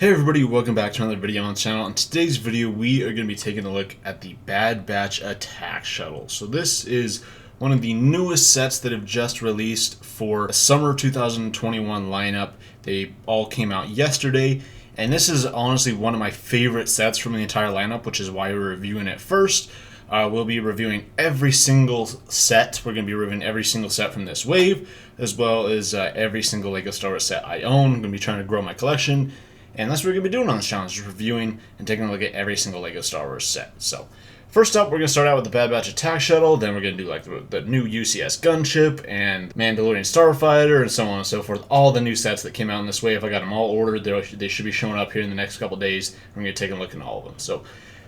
Hey everybody, welcome back to another video on the channel. In today's video, we are going to be taking a look at the Bad Batch Attack Shuttle. So this is one of the newest sets that have just released for the summer 2021 lineup. They all came out yesterday, and this is honestly one of my favorite sets from the entire lineup, which is why we're reviewing it first. We'll be reviewing every single set. We're going to be reviewing every single set from this wave, as well as every single LEGO Star Wars set I own. I'm going to be trying to grow my collection. And that's what we're going to be doing on this channel, just reviewing and taking a look at every single LEGO Star Wars set. So, first up, we're going to start out with the Bad Batch Attack Shuttle, then we're going to do like the new UCS gunship, and Mandalorian Starfighter, and so on and so forth. All the new sets that came out in this wave, I got them all ordered. They should be showing up here in the next couple days. We're going to take a look at all of them. So,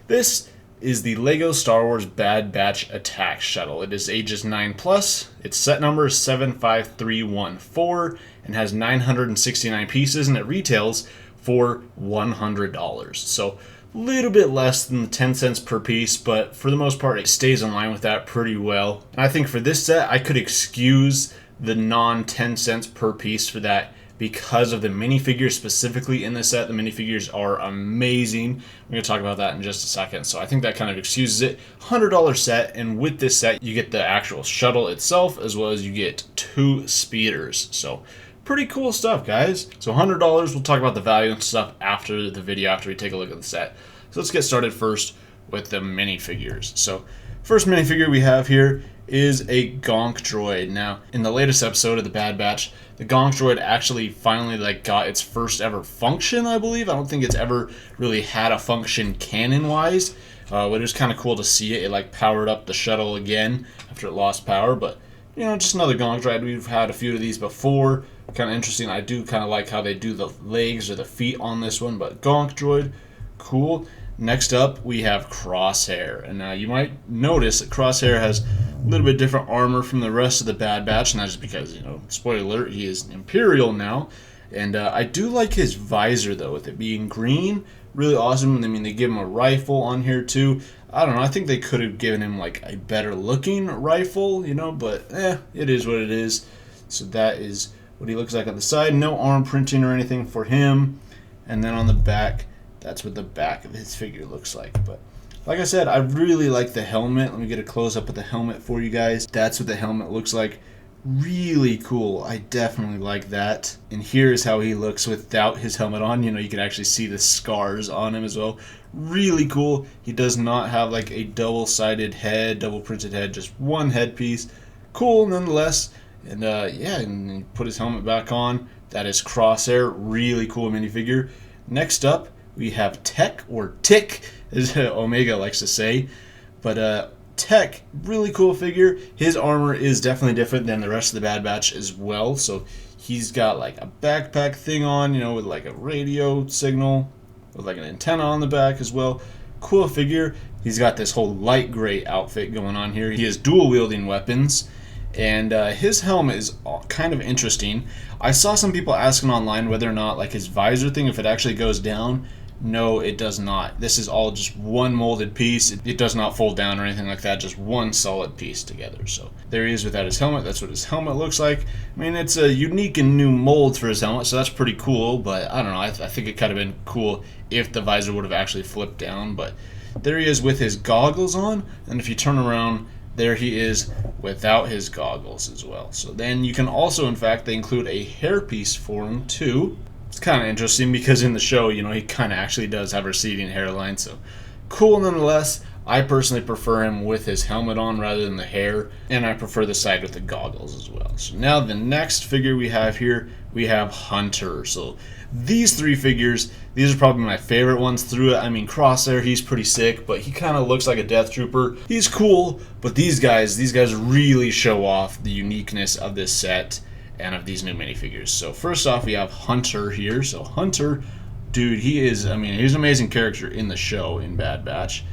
this is the LEGO Star Wars Bad Batch Attack Shuttle. It is ages 9+. Its set number is 75314 and has 969 pieces, and it retails for $100. So a little bit less than the 10 cents per piece, but for the most part it stays in line with that pretty well. And I think for this set I could excuse the non 10 cents per piece for that because of the minifigures specifically in this set. The minifigures are amazing. We're going to talk about that in just a second. So I think that kind of excuses it. $100 set, and with this set you get the actual shuttle itself as well as you get 2 speeders. So pretty cool stuff, guys. So $100, we'll talk about the value and stuff after the video, after we take a look at the set. So let's get started first with the minifigures. So first minifigure we have here is a Gonk droid. Now, in the latest episode of the Bad Batch, the Gonk droid actually finally got its first ever function, I believe. I don't think it's ever really had a function canon-wise. But it was kind of cool to see it. It powered up the shuttle again after it lost power, but you know, just another Gonk droid. We've had a few of these before. Kind of interesting. I do kind of like how they do the legs or the feet on this one, but Gonk droid, cool. Next up, we have Crosshair. And now you might notice that Crosshair has a little bit different armor from the rest of the Bad Batch, and that's just because, you know, spoiler alert, he is Imperial now. And I do like his visor, though, with it being green. Really awesome. I mean, they give him a rifle on here, too. I don't know. I think they could have given him, a better looking rifle, you know, but it is what it is. So that is what he looks like on the side. No arm printing or anything for him. And then on the back, that's what the back of his figure looks like. But like I said, I really like the helmet. Let me get a close-up of the helmet for you guys. That's what the helmet looks like. Really cool. I definitely like that. And here's how he looks without his helmet on. You know, you can actually see the scars on him as well. Really cool. He does not have a double-sided head, double-printed head, just one headpiece. Cool nonetheless. And yeah, and he put his helmet back on. That is Crosshair. Really cool minifigure. Next up, we have Tech, or Tick, as Omega likes to say. But Tech, really cool figure. His armor is definitely different than the rest of the Bad Batch as well. So he's got a backpack thing on, you know, with a radio signal, with an antenna on the back as well. Cool figure. He's got this whole light gray outfit going on here. He has dual wielding weapons. And his helmet is kind of interesting. I saw some people asking online whether or not his visor thing, if it actually goes down. No, it does not. This is all just one molded piece. It does not fold down or anything like that. Just one solid piece together. So there he is without his helmet. That's what his helmet looks like. I mean, it's a unique and new mold for his helmet, so that's pretty cool. But I don't know. I think it could have been cool if the visor would have actually flipped down. But there he is with his goggles on. And if you turn around, there he is without his goggles as well. So then you can also, in fact, they include a hairpiece for him too. It's kind of interesting because in the show, you know, he kind of actually does have a receding hairline. So cool nonetheless. I personally prefer him with his helmet on rather than the hair. And I prefer the side with the goggles as well. So now the next figure we have here, we have Hunter. So these 3 figures, these are probably my favorite ones through it. I mean, Crosshair, he's pretty sick, but he kind of looks like a Death Trooper. He's cool, but these guys really show off the uniqueness of this set and of these new minifigures. So first off, we have Hunter here. So Hunter, dude, he's an amazing character in the show in Bad Batch.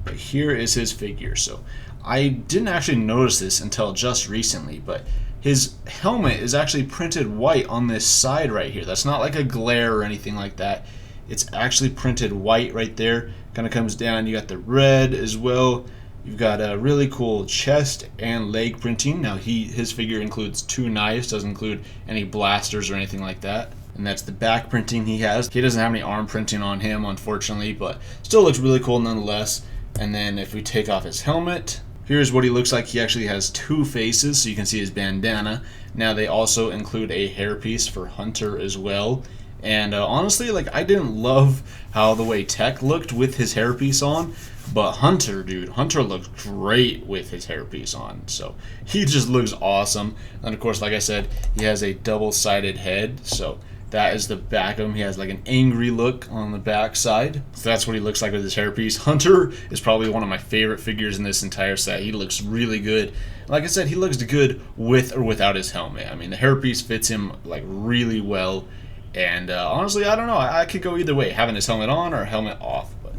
But here is his figure. So I didn't actually notice this until just recently, but his helmet is actually printed white on this side right here. That's not a glare or anything like that. It's actually printed white right there. Kind of comes down. You got the red as well. You've got a really cool chest and leg printing. Now his figure includes 2 knives, doesn't include any blasters or anything like that. and that's the back printing he has. He doesn't have any arm printing on him, unfortunately, but still looks really cool nonetheless. And then if we take off his helmet, here's what he looks like. He actually has two faces, so you can see his bandana. Now they also include a hairpiece for Hunter as well. And honestly, like, I didn't love how the way Tech looked with his hairpiece on, but Hunter, dude, Hunter looks great with his hairpiece on. So he just looks awesome. And of course, like I said, he has a double-sided head, so that is the back of him. He has like an angry look on the back side. So that's what he looks like with his hairpiece. Hunter is probably one of my favorite figures in this entire set. He looks really good. Like I said, he looks good with or without his helmet. I mean, the hairpiece fits him like really well. And honestly, I don't know. I could go either way, having his helmet on or helmet off. But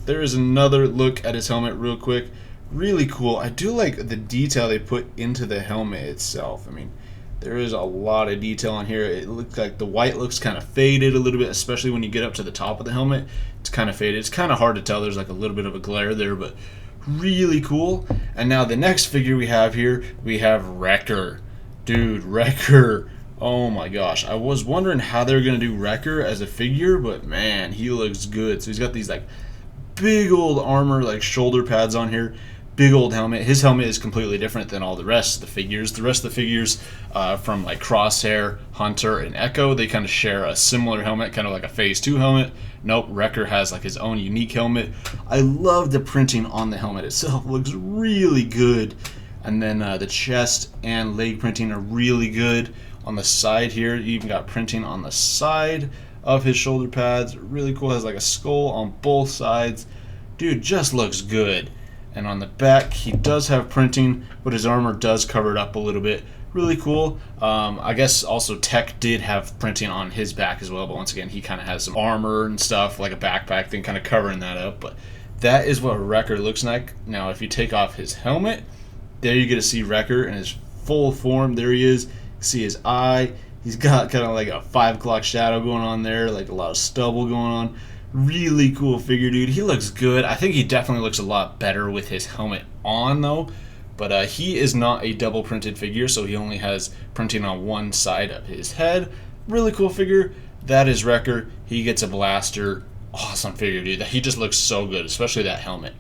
there is another look at his helmet real quick. Really cool. I do like the detail they put into the helmet itself. I mean, there is a lot of detail on here. It looks like the white looks kind of faded a little bit, especially when you get up to the top of the helmet. It's kind of faded. It's kind of hard to tell. There's like a little bit of a glare there, but really cool. And now the next figure we have here, we have Wrecker. Dude, Wrecker. Oh my gosh. I was wondering how they were going to do Wrecker as a figure, but man, he looks good. So he's got these like big old armor, like shoulder pads on here. Big old helmet. His helmet is completely different than all the rest of the figures. The rest of the figures from like Crosshair, Hunter, and Echo, they kind of share a similar helmet, kind of like a Phase 2 helmet. Nope, Wrecker has like his own unique helmet. I love the printing on the helmet itself. It looks really good. And then the chest and leg printing are really good. On the side here, you even got printing on the side of his shoulder pads. Really cool. Has like a skull on both sides. Dude, just looks good. And on the back, he does have printing, but his armor does cover it up a little bit. Really cool. I guess also Tech did have printing on his back as well, but once again, he kind of has some armor and stuff, like a backpack thing, kind of covering that up. But that is what Wrecker looks like. Now, if you take off his helmet, there you get to see Wrecker in his full form. There he is. See his eye. He's got kind of like a 5 o'clock shadow going on there, like a lot of stubble going on. Really cool figure, dude. He looks good. I think he definitely looks a lot better with his helmet on, though. But he is not a double printed figure, so he only has printing on one side of his head. Really cool figure. That is Wrecker. He gets a blaster. Awesome figure, dude. He just looks so good, especially that helmet.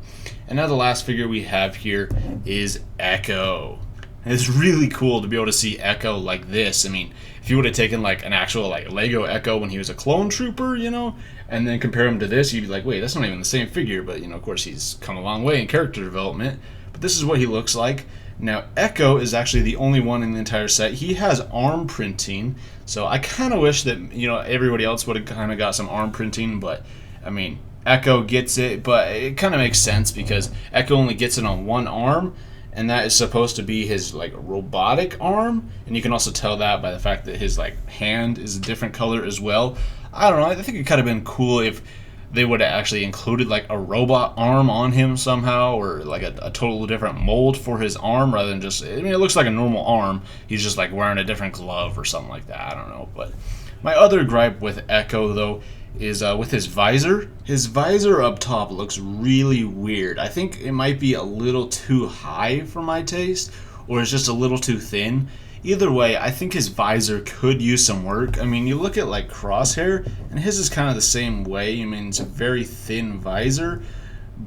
And now the last figure we have here is Echo. And it's really cool to be able to see Echo like this. I mean, if you would have taken like an actual like Lego Echo when he was a clone trooper, you know, and then compare him to this, you'd be like, wait, that's not even the same figure. But, you know, of course, he's come a long way in character development. But this is what he looks like. Now, Echo is actually the only one in the entire set. He has arm printing. So I kind of wish that, you know, everybody else would have kind of got some arm printing. But, I mean, Echo gets it. But it kind of makes sense because Echo only gets it on one arm. And that is supposed to be his like robotic arm, and you can also tell that by the fact that his like hand is a different color as well. I don't know. I think it could have been cool if they would have actually included like a robot arm on him somehow, or like a totally different mold for his arm rather than just. I mean, it looks like a normal arm. He's just like wearing a different glove or something like that. I don't know. But my other gripe with Echo though is with his visor. His visor up top looks really weird. I think it might be a little too high for my taste, or it's just a little too thin. Either way, I think his visor could use some work. I mean, you look at like Crosshair, and his is kind of the same way. I mean, it's a very thin visor,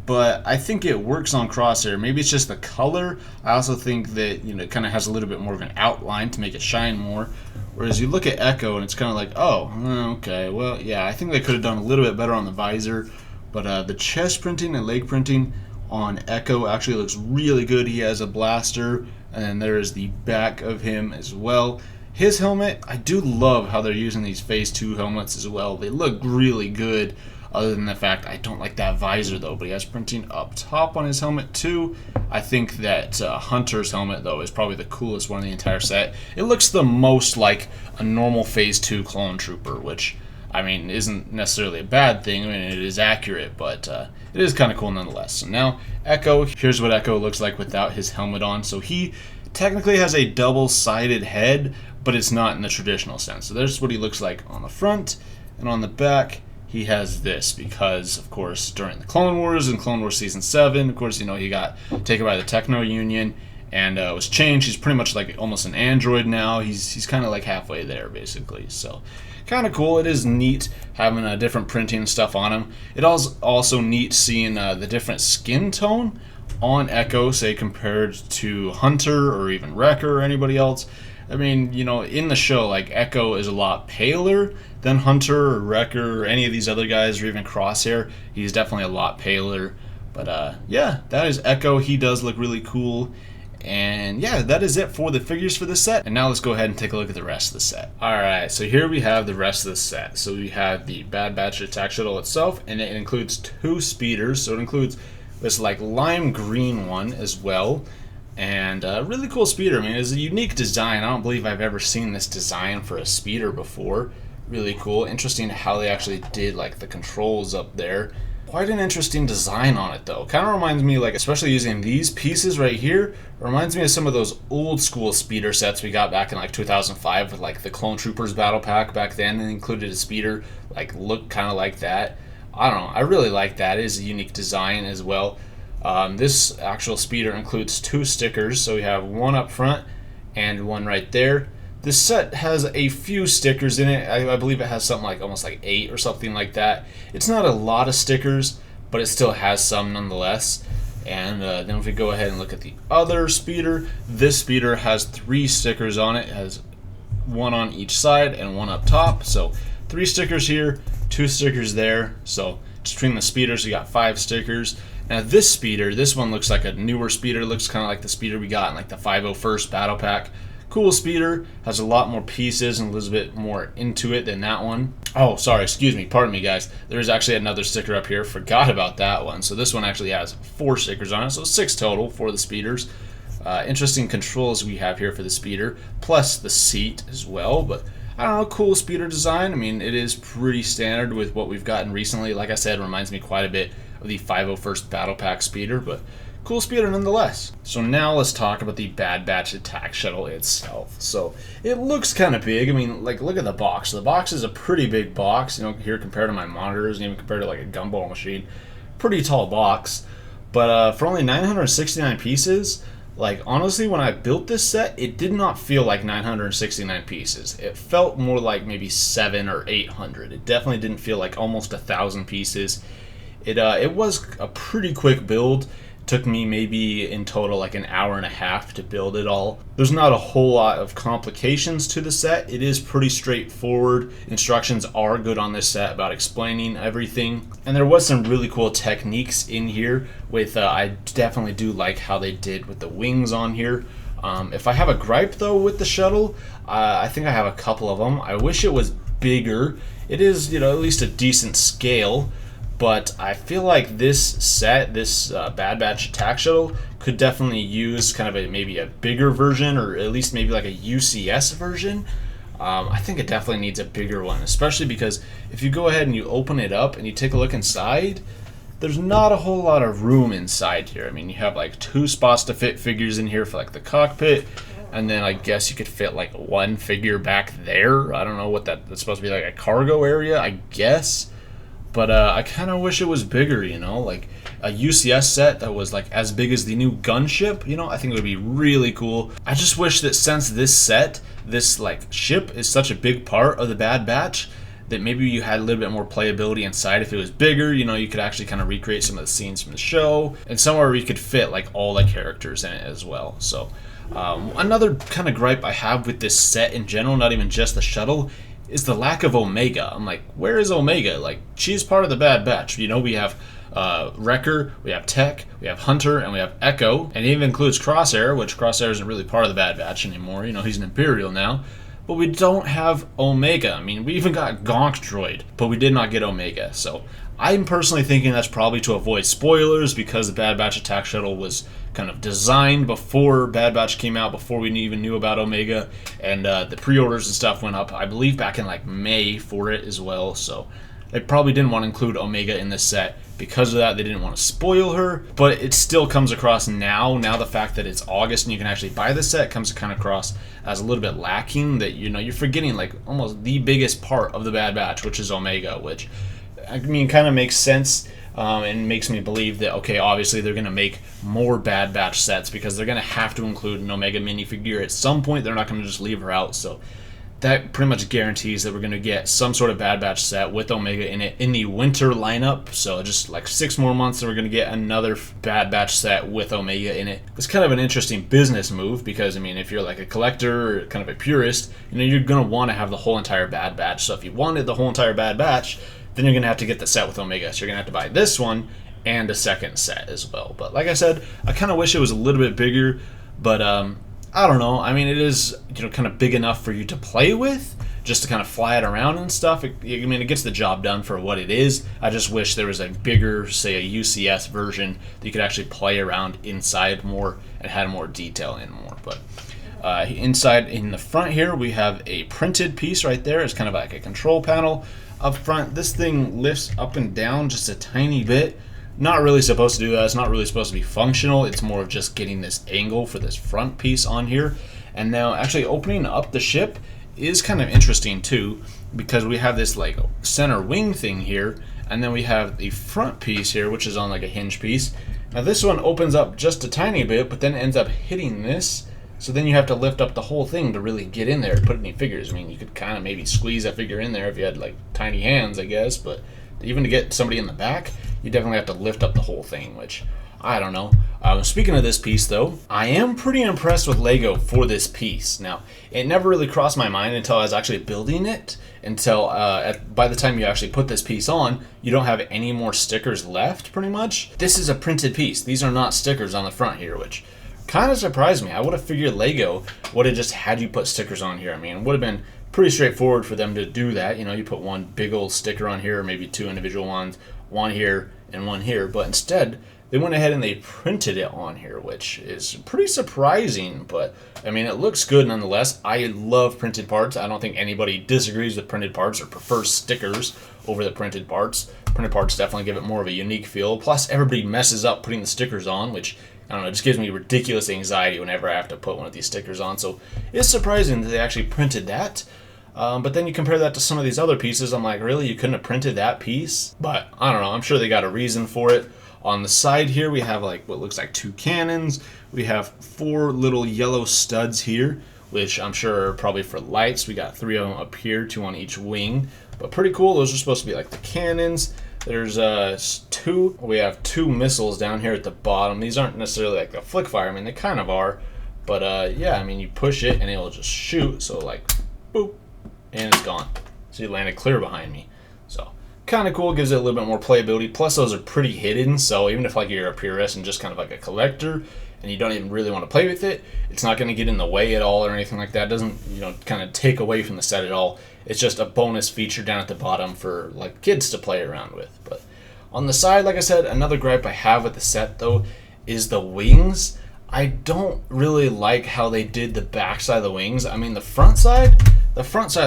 but I think it works on Crosshair. Maybe it's just the color. I also think that, you know, it kind of has a little bit more of an outline to make it shine more. Whereas you look at Echo and it's kind of like, oh, okay, well, yeah, I think they could have done a little bit better on the visor. But the chest printing and leg printing on Echo actually looks really good. He has a blaster, and then there is the back of him as well. His helmet, I do love how they're using these Phase 2 helmets as well. They look really good, other than the fact I don't like that visor, though. But he has printing up top on his helmet, too. I think that Hunter's helmet, though, is probably the coolest one in the entire set. It looks the most like a normal Phase 2 clone trooper, which, I mean, isn't necessarily a bad thing. I mean, it is accurate, but it is kind of cool nonetheless. So now, Echo, here's what Echo looks like without his helmet on. So he technically has a double-sided head, but it's not in the traditional sense. So there's what he looks like on the front, and on the back, he has this because, of course, during the Clone Wars and Clone Wars Season 7, of course, you know, he got taken by the Techno Union, and was changed. He's pretty much like almost an android now. He's kind of like halfway there basically. So kind of cool. It is neat having a different printing and stuff on him. It also neat seeing the different skin tone on Echo, say compared to Hunter or even Wrecker or anybody else. I mean, you know, in the show, like, Echo is a lot paler than Hunter or Wrecker or any of these other guys, or even Crosshair. He's definitely a lot paler. But yeah, that is Echo. He does look really cool. And yeah, that is it for the figures for this set. And now let's go ahead and take a look at the rest of the set. Alright, so here we have the rest of the set. So we have the Bad Batch attack shuttle itself, and it includes 2 speeders. So it includes this like lime green one as well. And really cool speeder. I mean, it's a unique design. I don't believe I've ever seen this design for a speeder before. Really cool. Interesting how they actually did like the controls up there. Quite an interesting design on it though. Kind of reminds me, like, especially using these pieces right here, reminds me of some of those old school speeder sets we got back in like 2005 with like the Clone Troopers battle pack back then, and included a speeder like looked kind of like that. I don't know. I really like that. It is a unique design as well. This actual speeder includes 2 stickers, so we have one up front and one right there. This set has a few stickers in it. I believe it has something like almost like 8 or something like that. It's not a lot of stickers, but it still has some nonetheless. And then if we go ahead and look at the other speeder, this speeder has 3 stickers on it. It has one on each side and one up top. So 3 stickers here, 2 stickers there. So between the speeders, we got 5 stickers. Now this speeder, this one looks like a newer speeder. It looks kind of like the speeder we got in like the 501st battle pack. Cool speeder, has a lot more pieces and a little bit more into it than that one. Oh, sorry, excuse me, pardon me guys. There's actually another sticker up here, forgot about that one. So this one actually has 4 stickers on it, so 6 total for the speeders. Interesting controls we have here for the speeder, plus the seat as well, but I don't know, cool speeder design. I mean, it is pretty standard with what we've gotten recently. Like I said, it reminds me quite a bit of the 501st Battle Pack speeder, but cool speeder nonetheless. So now let's talk about the Bad Batch attack shuttle itself. So it looks kind of big. I mean, like, look at the box. The box is a pretty big box, you know, here compared to my monitors, and even compared to like a gumball machine. Pretty tall box. But for only 969 pieces, like, honestly, when I built this set, it did not feel like 969 pieces. It felt more like maybe 700 or 800. It definitely didn't feel like almost 1,000 pieces. It was a pretty quick build. Took me maybe in total like an hour and a half to build it all. There's not a whole lot of complications to the set. It is pretty straightforward. Instructions are good on this set about explaining everything. And there was some really cool techniques in here with, I definitely do like how they did with the wings on here. If I have a gripe though with the shuttle, I think I have a couple of them. I wish it was bigger. It is, you know, at least a decent scale. But I feel like this set, this Bad Batch attack shuttle, could definitely use kind of maybe a bigger version, or at least maybe like a UCS version. I think it definitely needs a bigger one, especially because if you go ahead and you open it up and you take a look inside, there's not a whole lot of room inside here. I mean, you have like 2 spots to fit figures in here for like the cockpit, and then I guess you could fit like 1 figure back there. I don't know what that's supposed to be, like a cargo area, I guess. But I kind of wish it was bigger, you know, like a UCS set that was like as big as the new gunship, you know, I think it would be really cool. I just wish that since this set, this like ship is such a big part of the Bad Batch, that maybe you had a little bit more playability inside. If it was bigger, you know, you could actually kind of recreate some of the scenes from the show, and somewhere where you could fit like all the characters in it as well. So another kind of gripe I have with this set in general, not even just the shuttle, is the lack of Omega. I'm like, where is Omega? Like, she's part of the Bad Batch. You know, we have Wrecker, we have Tech, we have Hunter, and we have Echo, and it even includes Crosshair, which Crosshair isn't really part of the Bad Batch anymore. You know, he's an Imperial now. But we don't have Omega. I mean, we even got Gonk Droid, but we did not get Omega. So I'm personally thinking that's probably to avoid spoilers, because the Bad Batch attack shuttle was kind of designed before Bad Batch came out, before we even knew about Omega, and the pre-orders and stuff went up, I believe, back in like May for it as well. So they probably didn't want to include Omega in this set. Because of that, they didn't want to spoil her, but it still comes across now the fact that it's August and you can actually buy the set comes kind of across as a little bit lacking, that, you know, you're forgetting like almost the biggest part of the Bad Batch, which is Omega, which, I mean, kind of makes sense and makes me believe that, okay, obviously they're going to make more Bad Batch sets because they're going to have to include an Omega minifigure at some point. They're not going to just leave her out. So that pretty much guarantees that we're going to get some sort of Bad Batch set with Omega in it in the winter lineup. So just like 6 more months and we're going to get another Bad Batch set with Omega in it. It's kind of an interesting business move because, I mean, if you're like a collector or kind of a purist, you know, you're going to want to have the whole entire Bad Batch. So if you wanted the whole entire Bad Batch, then you're going to have to get the set with Omega. So you're going to have to buy this one and a second set as well. But like I said, I kind of wish it was a little bit bigger, but I don't know. I mean, it is, you know, kind of big enough for you to play with, just to kind of fly it around and stuff. I mean, it gets the job done for what it is. I just wish there was a bigger, say, a UCS version that you could actually play around inside more and had more detail in more. But inside, in the front here, we have a printed piece right there. It's kind of like a control panel. Up front, this thing lifts up and down just a tiny bit. Not really supposed to do that. It's not really supposed to be functional. It's more of just getting this angle for this front piece on here. And now actually opening up the ship is kind of interesting too, because we have this like center wing thing here, and then we have the front piece here, which is on like a hinge piece. Now this one opens up just a tiny bit, but then ends up hitting this. So then you have to lift up the whole thing to really get in there and put any figures. I mean, you could kind of maybe squeeze that figure in there if you had like tiny hands, I guess, but even to get somebody in the back, you definitely have to lift up the whole thing, which I don't know. Speaking of this piece though, I am pretty impressed with Lego for this piece. Now, it never really crossed my mind until I was actually building it, until by the time you actually put this piece on, you don't have any more stickers left pretty much. This is a printed piece. These are not stickers on the front here, which kind of surprised me. I would have figured Lego would have just had you put stickers on here. I mean, it would have been pretty straightforward for them to do that. You know, you put one big old sticker on here, or maybe two individual ones, one here and one here. But instead, they went ahead and they printed it on here, which is pretty surprising. But, I mean, it looks good nonetheless. I love printed parts. I don't think anybody disagrees with printed parts or prefers stickers over the printed parts. Printed parts definitely give it more of a unique feel. Plus, everybody messes up putting the stickers on, which, I don't know, it just gives me ridiculous anxiety whenever I have to put one of these stickers on. So it's surprising that they actually printed that. But then you compare that to some of these other pieces, I'm like, really? You couldn't have printed that piece? But I don't know. I'm sure they got a reason for it. On the side here, we have like what looks like 2 cannons. We have 4 little yellow studs here, which I'm sure are probably for lights. We got 3 of them up here, 2 on each wing. But pretty cool. Those are supposed to be like the cannons. There's 2. We have 2 missiles down here at the bottom. These aren't necessarily like a flick fire. I mean, they kind of are. But yeah, I mean, you push it and it'll just shoot. So like, boop, and it's gone. So you landed clear behind me. So kind of cool. Gives it a little bit more playability. Plus, those are pretty hidden. So even if like you're a purist and just kind of like a collector, and you don't even really want to play with it, it's not going to get in the way at all or anything like that. It doesn't, you know, kind of take away from the set at all. It's just a bonus feature down at the bottom for like kids to play around with. But on the side, like I said, another gripe I have with the set though is the wings. I don't really like how they did the back side of the wings. I mean, the front side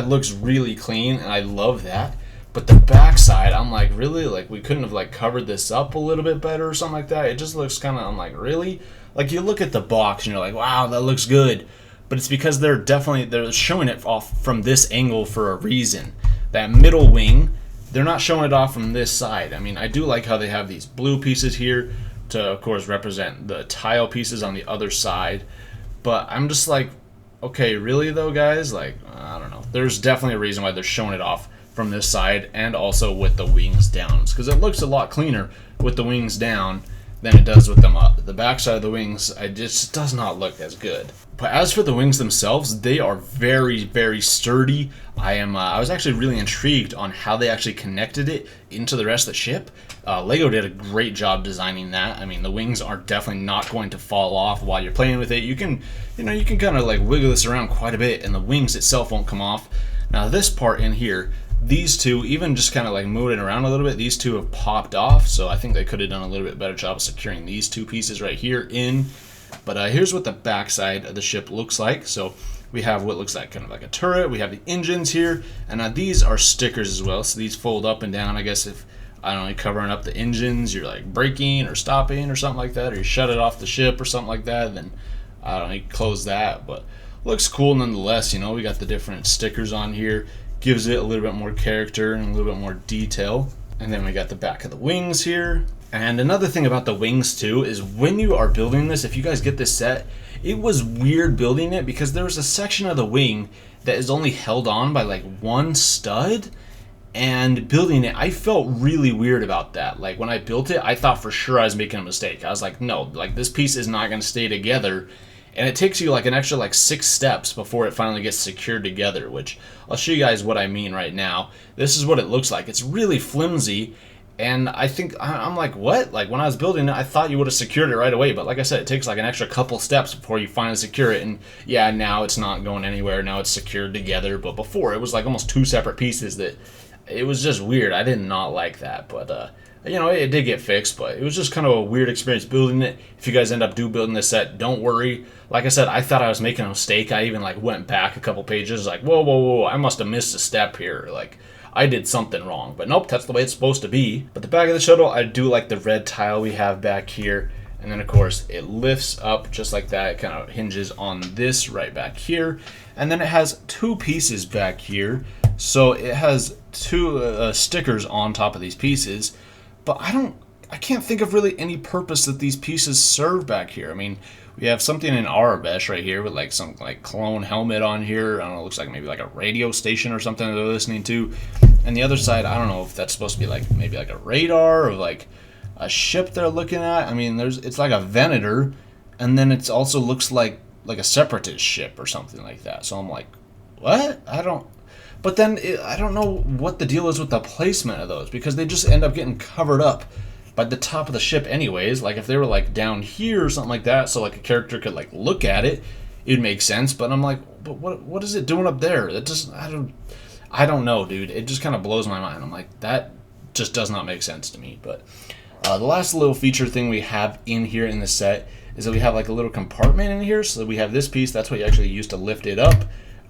looks really clean, and I love that. But the back side, I'm like, really? Like, we couldn't have like covered this up a little bit better or something like that? It just looks kind of, I'm like, really? Like, you look at the box and you're like, wow, that looks good. But it's because they're showing it off from this angle for a reason. That middle wing, they're not showing it off from this side. I mean, I do like how they have these blue pieces here to, of course, represent the tile pieces on the other side. But I'm just like, okay, really though, guys? Like, I don't know. There's definitely a reason why they're showing it off from this side and also with the wings down. Because it looks a lot cleaner with the wings down than it does with them up. The back side of the wings, it just does not look as good. But as for the wings themselves, they are very, very sturdy. I was actually really intrigued on how they actually connected it into the rest of the ship. Lego did a great job designing that. I mean, the wings are definitely not going to fall off while you're playing with it. You can kind of like wiggle this around quite a bit, and the wings itself won't come off. Now this part in here, these two, even just kind of like moving it around a little bit, these two have popped off. So I think they could have done a little bit better job of securing these 2 pieces right here in. But here's what the back side of the ship looks like. So we have what looks like kind of like a turret. We have the engines here, and these are stickers as well. So these fold up and down. I guess if, I don't know, you're covering up the engines, you're like braking or stopping or something like that, or you shut it off the ship or something like that, then I don't know, you close that. But looks cool nonetheless. You know, we got the different stickers on here. Gives it a little bit more character and a little bit more detail. And then we got the back of the wings here. And another thing about the wings too is when you are building this, if you guys get this set, it was weird building it because there was a section of the wing that is only held on by like one stud. And building it, I felt really weird about that. Like when I built it, I thought for sure I was making a mistake. I was like, no, like this piece is not going to stay together. And it takes you like an extra like 6 steps before it finally gets secured together, which I'll show you guys what I mean right now. This is what it looks like. It's really flimsy. And I think, I'm like, what? Like when I was building it, I thought you would have secured it right away. But like I said, it takes like an extra couple steps before you finally secure it. And yeah, now it's not going anywhere. Now it's secured together. But before, it was like almost 2 separate pieces that it was just weird. I did not like that. But, you know, it did get fixed. But it was just kind of a weird experience building it. If you guys end up building this set, don't worry. Like I said, I thought I was making a mistake. I even like went back a couple pages like, whoa, I must have missed a step here. Like, I did something wrong, but nope, that's the way it's supposed to be. But the back of the shuttle, I do like the red tile we have back here. And then of course it lifts up just like that. It kind of hinges on this right back here. And then it has 2 pieces back here. So it has 2 stickers on top of these pieces, but I can't think of really any purpose that these pieces serve back here. I mean, we have something in Arabesh right here with like some like clone helmet on here. I don't know, it looks like maybe like a radio station or something that they're listening to. And the other side, I don't know if that's supposed to be like maybe like a radar or like a ship they're looking at. I mean, it's like a Venator, and then it also looks like a separatist ship or something like that. So I'm like, what? But then I don't know what the deal is with the placement of those, because they just end up getting covered up by the top of the ship anyways. Like if they were like down here or something like that, so like a character could like look at it, it'd make sense. But I'm like, but what is it doing up there? That just I don't know, dude. It just kind of blows my mind. I'm like, that just does not make sense to me. But the last little feature thing we have in here in the set is that we have like a little compartment in here. So we have this piece, that's what you actually use to lift it up.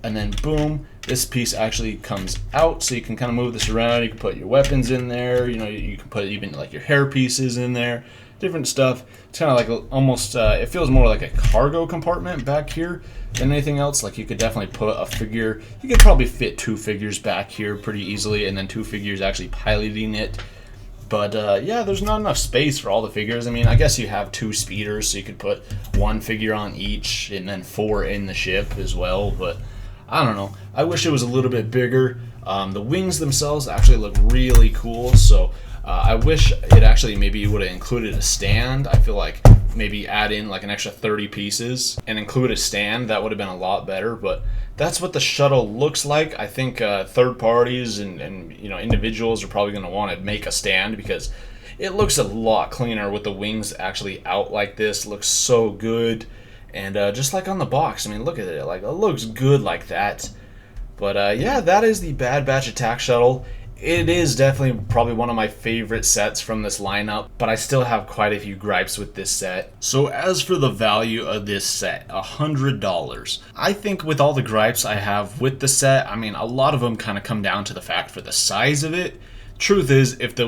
And then boom, this piece actually comes out, so you can kind of move this around. You can put your weapons in there, you know, you can put even like your hair pieces in there, different stuff. It's kind of like almost, it feels more like a cargo compartment back here than anything else. Like you could definitely put a figure, you could probably fit 2 figures back here pretty easily, and then 2 figures actually piloting it. But yeah, there's not enough space for all the figures. I mean, I guess you have 2 speeders, so you could put 1 figure on each and then 4 in the ship as well, but I don't know. I wish it was a little bit bigger. The wings themselves actually look really cool, so I wish it actually maybe would have included a stand. I feel like maybe add in like an extra 30 pieces and include a stand. That would have been a lot better, but that's what the shuttle looks like. I think third parties and you know, individuals are probably going to want to make a stand because it looks a lot cleaner with the wings actually out like this. It looks so good. And just like on the box, I mean, look at it. Like, it looks good like that. But yeah, that is the Bad Batch Attack Shuttle. It is definitely probably one of my favorite sets from this lineup, but I still have quite a few gripes with this set. So as for the value of this set, $100. I think with all the gripes I have with the set, I mean, a lot of them kind of come down to the fact for the size of it. Truth is, if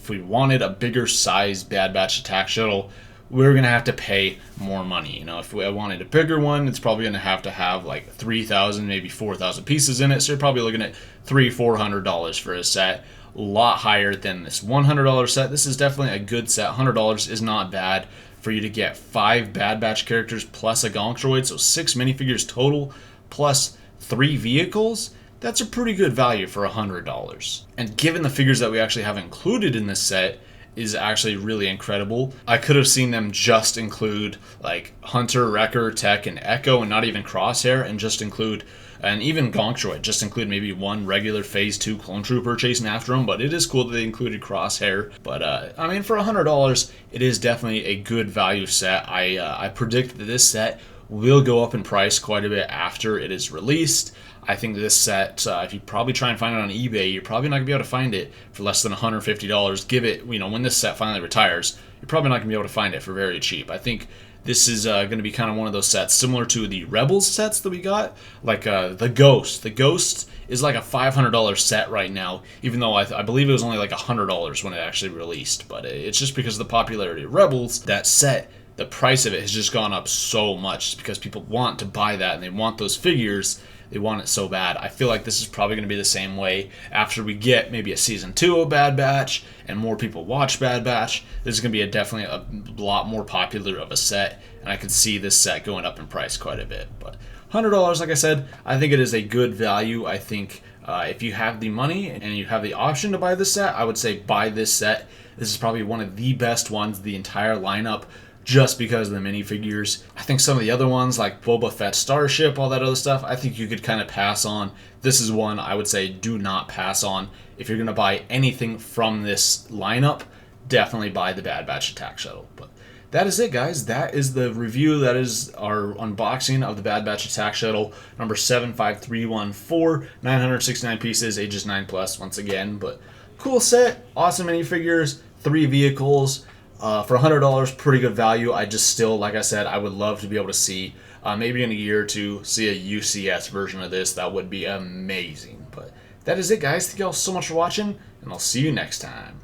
we wanted a bigger size Bad Batch Attack Shuttle, we're going to have to pay more money. You know, if I wanted a bigger one, it's probably going to have like 3,000, maybe 4,000 pieces in it. So you're probably looking at $300-$400 for a set. A lot higher than this $100 set. This is definitely a good set. $100 is not bad for you to get 5 Bad Batch characters plus a Gonk droid. So 6 minifigures total plus 3 vehicles. That's a pretty good value for $100. And given the figures that we actually have included in this set, is actually really incredible. I could have seen them just include like Hunter, Wrecker, Tech, and Echo, and not even Crosshair, and just include, and even Gonk droid, just include maybe 1 regular Phase 2 clone trooper chasing after him. But it is cool that they included Crosshair. But I mean, for $100, it is definitely a good value set. I predict that this set will go up in price quite a bit after it is released. I think this set, if you probably try and find it on eBay, you're probably not going to be able to find it for less than $150. Give it, you know, when this set finally retires, you're probably not going to be able to find it for very cheap. I think this is going to be kind of one of those sets similar to the Rebels sets that we got, like the Ghost. The Ghost is like a $500 set right now, even though I believe it was only like $100 when it actually released. But it's just because of the popularity of Rebels, that set, the price of it has just gone up so much because people want to buy that and they want those figures They want it so bad. I feel like this is probably going to be the same way after we get maybe a season 2 of Bad Batch and more people watch Bad Batch. This is going to be definitely a lot more popular of a set, and I could see this set going up in price quite a bit. But $100, like I said, I think it is a good value. I think if you have the money and you have the option to buy this set, I would say buy this set. This is probably one of the best ones, the entire lineup, just because of the minifigures. I think some of the other ones, like Boba Fett Starship, all that other stuff, I think you could kind of pass on. This is one I would say do not pass on. If you're going to buy anything from this lineup, definitely buy the Bad Batch Attack Shuttle. But that is it, guys. That is the review. That is our unboxing of the Bad Batch Attack Shuttle, number 75314, 969 pieces, ages 9+, once again. But cool set, awesome minifigures, 3 vehicles. For $100, pretty good value. I just still, like I said, I would love to be able to see, maybe in a year or two, see a UCS version of this. That would be amazing. But that is it, guys. Thank you all so much for watching, and I'll see you next time.